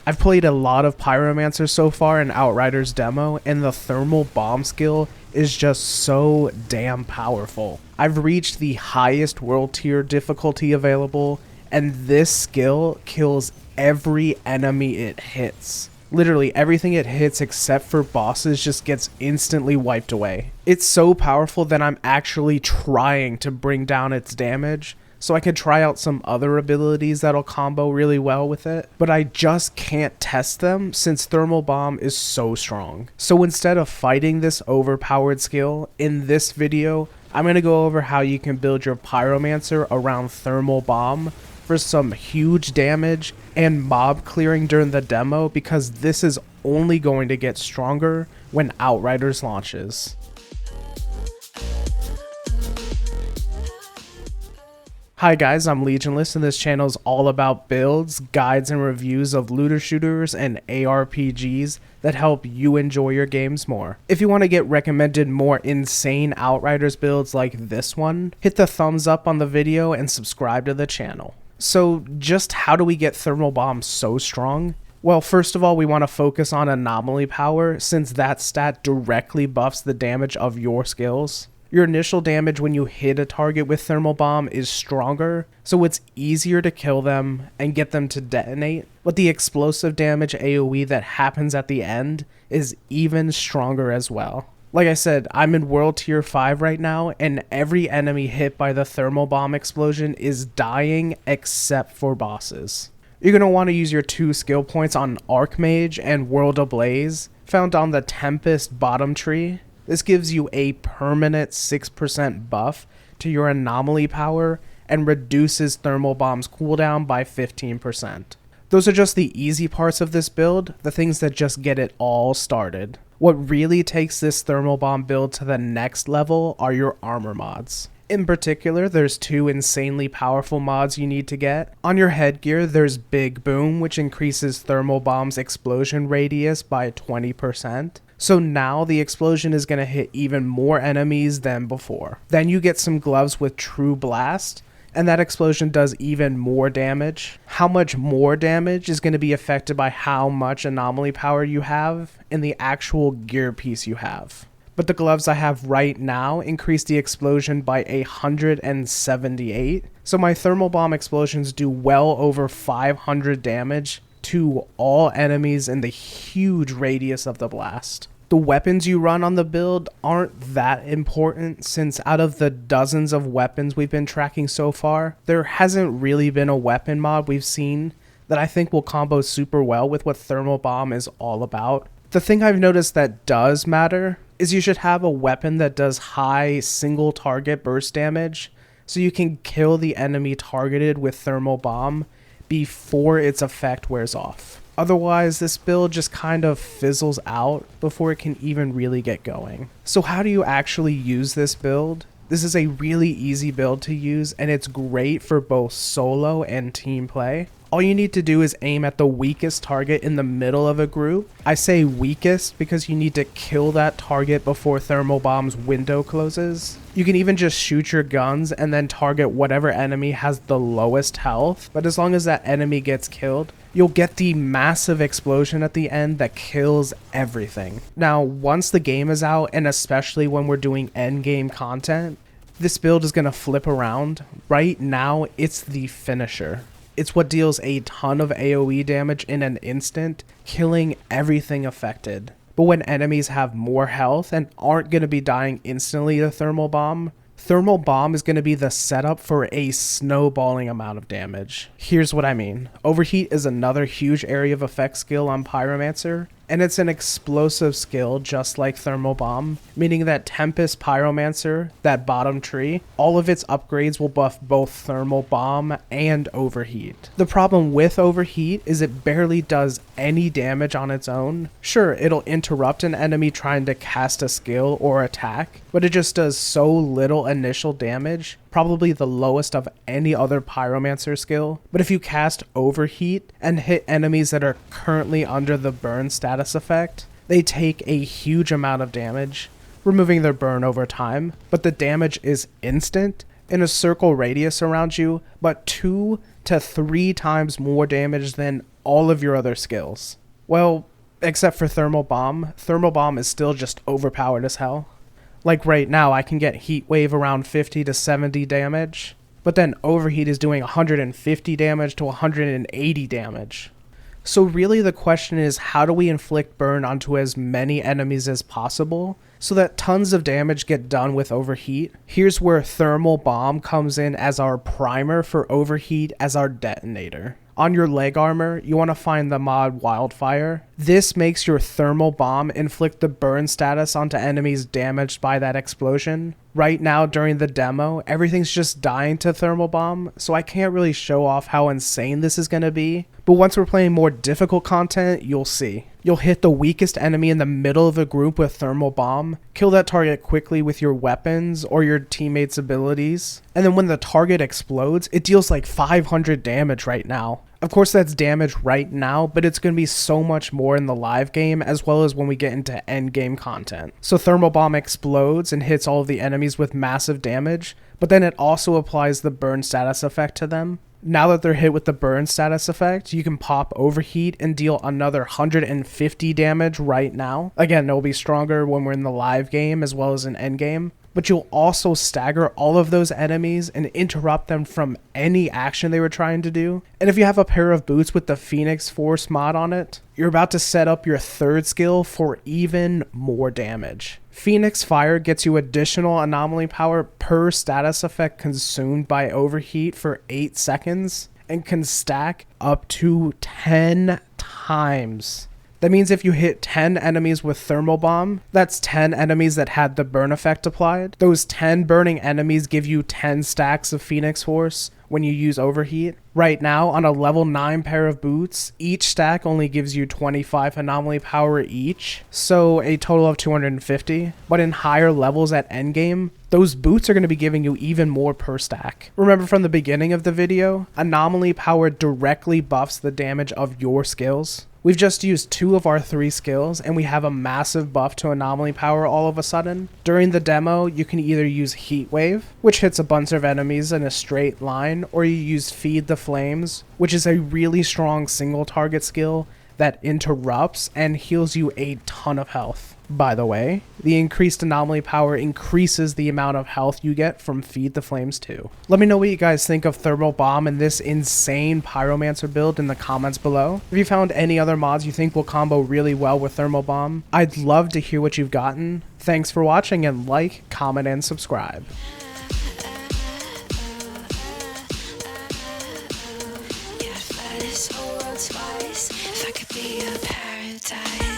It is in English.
I've played a lot of Pyromancer so far in Outriders Demo, and the thermal bomb skill is just so damn powerful. I've reached the highest world tier difficulty available, and this skill kills every enemy it hits. Literally everything it hits except for bosses just gets instantly wiped away. It's so powerful that I'm actually trying to bring down its damage so I could try out some other abilities that'll combo really well with it, but I just can't test them since Thermal Bomb is so strong. So instead of fighting this overpowered skill, in this video, I'm going to go over how you can build your Pyromancer around Thermal Bomb for some huge damage and mob clearing during the demo, because this is only going to get stronger when Outriders launches. Hi guys, I'm Legionless, and this channel is all about builds, guides, and reviews of looter shooters and ARPGs that help you enjoy your games more. If you want to get recommended more insane Outriders builds like this one, hit the thumbs up on the video and subscribe to the channel. So just how do we get Thermal Bomb so strong? Well, first of all, we want to focus on Anomaly Power, since that stat directly buffs the damage of your skills. Your initial damage when you hit a target with Thermal Bomb is stronger, so it's easier to kill them and get them to detonate, but the explosive damage AoE that happens at the end is even stronger as well. Like I said, I'm in World Tier 5 right now, and every enemy hit by the Thermal Bomb explosion is dying except for bosses. You're going to want to use your 2 skill points on Archmage and World Ablaze, found on the Tempest bottom tree. This gives you a permanent 6% buff to your Anomaly Power and reduces Thermal Bomb's cooldown by 15%. Those are just the easy parts of this build, the things that just get it all started. What really takes this Thermal Bomb build to the next level are your armor mods. In particular, there's 2 insanely powerful mods you need to get. On your headgear, there's Big Boom, which increases Thermal Bomb's explosion radius by 20%. So now the explosion is going to hit even more enemies than before. Then you get some gloves with True Blast, and that explosion does even more damage. How much more damage is going to be affected by how much anomaly power you have and the actual gear piece you have. But the gloves I have right now increase the explosion by 178, so my Thermal Bomb explosions do well over 500 damage to all enemies in the huge radius of the blast. The weapons you run on the build aren't that important, since out of the dozens of weapons we've been tracking so far, there hasn't really been a weapon mod we've seen that I think will combo super well with what Thermal Bomb is all about. The thing I've noticed that does matter is you should have a weapon that does high single target burst damage, so you can kill the enemy targeted with Thermal Bomb before its effect wears off. Otherwise, this build just kind of fizzles out before it can even really get going. So how do you actually use this build? This is a really easy build to use, and it's great for both solo and team play. All you need to do is aim at the weakest target in the middle of a group. I say weakest because you need to kill that target before Thermal Bomb's window closes. You can even just shoot your guns and then target whatever enemy has the lowest health, but as long as that enemy gets killed, you'll get the massive explosion at the end that kills everything. Now, once the game is out, and especially when we're doing endgame content, this build is going to flip around. Right now, it's the finisher. It's what deals a ton of AoE damage in an instant, killing everything affected. But when enemies have more health and aren't going to be dying instantly to Thermal Bomb is going to be the setup for a snowballing amount of damage. Here's what I mean. Overheat is another huge area of effect skill on Pyromancer, and it's an explosive skill just like Thermal Bomb, meaning that Tempest Pyromancer, that bottom tree, all of its upgrades will buff both Thermal Bomb and Overheat. The problem with Overheat is it barely does any damage on its own. Sure, it'll interrupt an enemy trying to cast a skill or attack, but it just does so little initial damage, probably the lowest of any other Pyromancer skill. But if you cast Overheat and hit enemies that are currently under the burn status effect, they take a huge amount of damage, removing their burn over time, but the damage is instant in a circle radius around you, but 2 to 3 times more damage than all of your other skills. Well, except for Thermal Bomb. Thermal Bomb is still just overpowered as hell. Like right now, I can get Heat Wave around 50 to 70 damage, but then Overheat is doing 150 damage to 180 damage. So really the question is, how do we inflict burn onto as many enemies as possible so that tons of damage get done with Overheat? Here's where Thermal Bomb comes in as our primer for Overheat as our detonator. On your leg armor, you want to find the mod Wildfire. This makes your Thermal Bomb inflict the burn status onto enemies damaged by that explosion. Right now during the demo, everything's just dying to Thermal Bomb, so I can't really show off how insane this is going to be. But once we're playing more difficult content, you'll see. You'll hit the weakest enemy in the middle of a group with Thermal Bomb, kill that target quickly with your weapons or your teammates' abilities, and then when the target explodes, it deals like 500 damage right now. Of course that's damage right now, but it's going to be so much more in the live game as well as when we get into endgame content. So Thermal Bomb explodes and hits all of the enemies with massive damage, but then it also applies the burn status effect to them. Now that they're hit with the burn status effect, you can pop Overheat and deal another 150 damage right now. Again, it'll be stronger when we're in the live game as well as in endgame. But you'll also stagger all of those enemies and interrupt them from any action they were trying to do. And if you have a pair of boots with the Phoenix Force mod on it, you're about to set up your third skill for even more damage. Phoenix Fire gets you additional anomaly power per status effect consumed by Overheat for 8 seconds and can stack up to 10 times. That means if you hit 10 enemies with Thermal Bomb, that's 10 enemies that had the burn effect applied. Those 10 burning enemies give you 10 stacks of Phoenix Force when you use Overheat. Right now, on a level 9 pair of boots, each stack only gives you 25 anomaly power each, so a total of 250. But in higher levels at endgame, those boots are going to be giving you even more per stack. Remember from the beginning of the video, anomaly power directly buffs the damage of your skills. We've just used 2 of our 3 skills and we have a massive buff to anomaly power all of a sudden. During the demo, you can either use Heat Wave, which hits a bunch of enemies in a straight line, or you use Feed the Flames, which is a really strong single target skill that interrupts and heals you a ton of health. By the way, the increased anomaly power increases the amount of health you get from Feed the Flames too. Let me know what you guys think of Thermal Bomb and this insane Pyromancer build in the comments below. If you found any other mods you think will combo really well with Thermal Bomb, I'd love to hear what you've gotten. Thanks for watching, and like, comment, and subscribe. This whole world twice, if I could be a paradise.